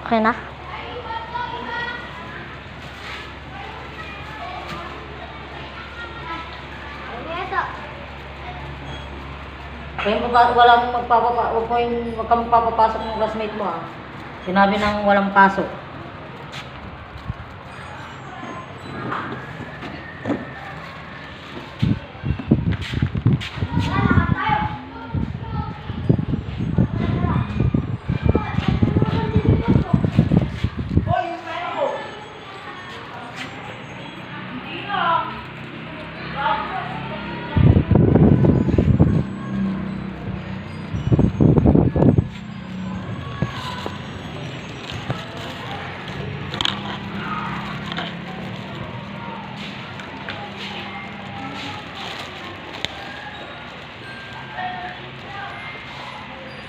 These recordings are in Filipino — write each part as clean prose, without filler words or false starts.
Okay na? Kaya walang wag kang magpapapasok ng classmate mo, ah. Sinabi ng walang pasok.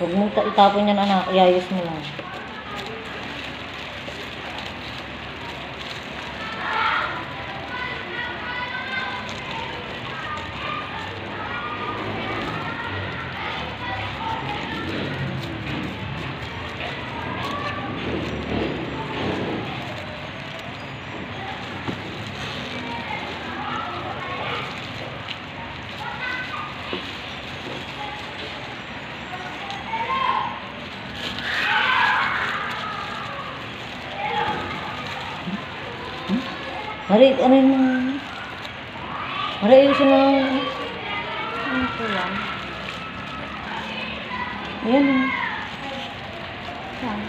Huwag mong itapon yan, anak. Iayos mo lang. Mari, ano yun? Mari, ayusin mo lang. Ano po yan? Ayan. Yan.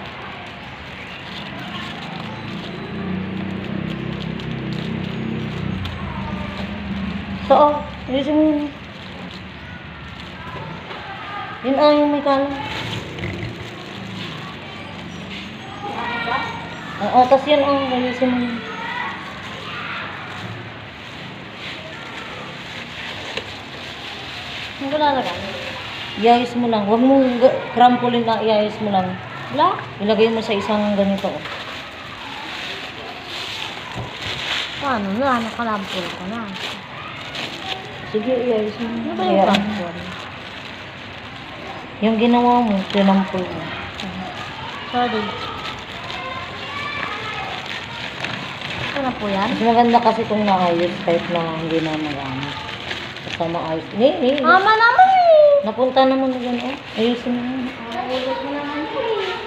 So, ayusin mo yun. Yun yung may kalan. Oo, tas yan ayusin mo yun. Ano ko lalagay? Iayos mo lang. Huwag mo crampulin na, iayos mo lang. Wala? Ilagay mo sa isang ganito. Paano na? Nakalampol ko na. Sige, iayos mo. Ano ba yung Ayan. lampol? Yung ginawa mo, tinampol mo. Sorry. Ito na po yan? Mas maganda kasi kung naayos kahit na hindi na magamit. Basta maayos. Mama naman eh! Napunta naman na dyan, oh. Ayusin mo yun. Ulit mo naman eh.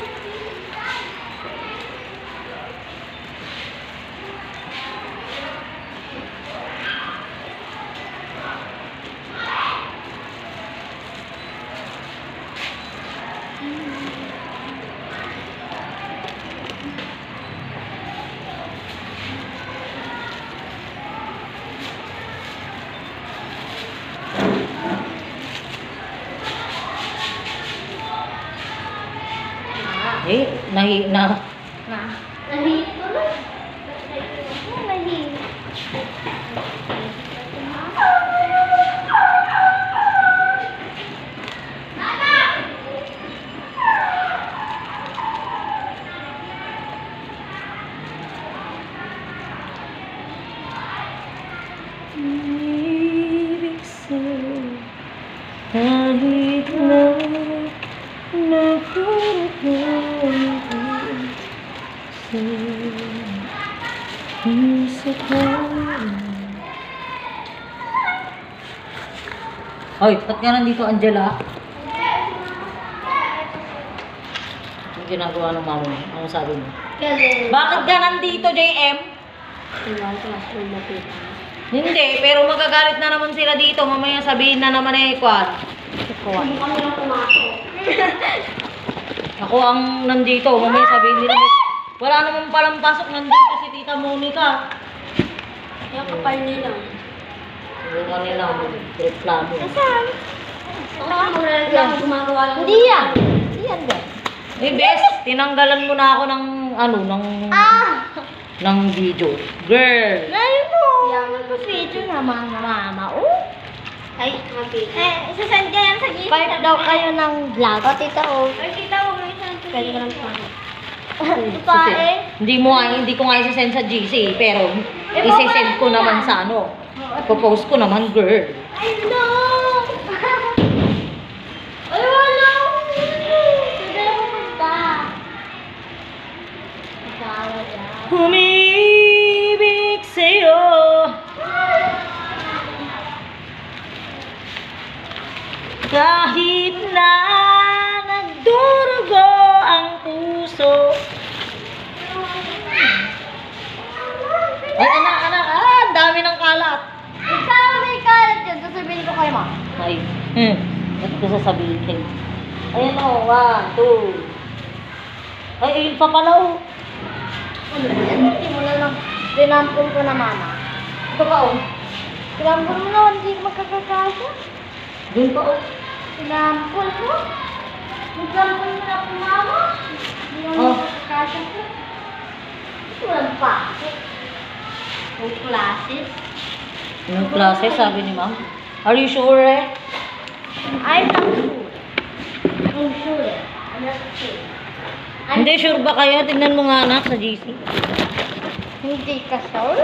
Eh, Na? Nahihit ko na. Nahihit. ibig sa'yo kahit na nakuha Hoy, ba't ka nandito, Angela? Yung ginagawa ng mama mo. Ano sabi mo? Kasi, Bakit ka nandito, JM? diba, classroom na kita. Hindi, pero magagalit na naman sila dito. Mamaya sabihin na naman eh, Kwan. Kukuha. Hindi kami lang pumasok. Ako ang nandito. Mamaya sabihin nila, wala naman palang pasok. Nandito si Tita Monica. Kaya kapal nila. Yung kanila, reklamo. Asan? Baka magreklamo gumagawa lang. Hindi yan. Hindi yan din. Eh, bes, tinanggalan mo na ako ng, ng video. Girl! Ngayon mo. Yan. Video naman na mama. Oh. Ay, happy. Isasend ka yan sa GC. Part daw kayo ng vlog. O, tita, o. Ay, tita, huwag mo isang pwede ka lang pumasok. Ito eh. Hindi ko nga isasend sa GC, pero isasend ko naman sa ano. Ipopost ko naman, girl. Ay, no! Ay, wala! Hindi ako punta. umibig sa'yo. Kahit na nagdurugo ang puso. Ay, anak, ang dami ng kalat. Ikaw may kalat yun. Sasabihin ko kay ma. Ay, ba't ko sasabihin? Ayan o, 1, 2. Ay, ayun pa pala o. Ano ba yan? Hindi mo na lang. Dinampol ko na mama. Ito pa o. Dinampol mo na. Hindi ko magkakakasya. Doon pa o. Dinampol mo. Dinampol mo na po mama. Hindi mo Oh. magkakasya ko. Walang pasok. O classes. Anong klase, sabi ni ma'am? Are you sure eh? I'm not sure. I'm sure. I'm not sure. Hindi, sure ba kayo? Tignan mo nga anak sa GC. Hindi ka sure?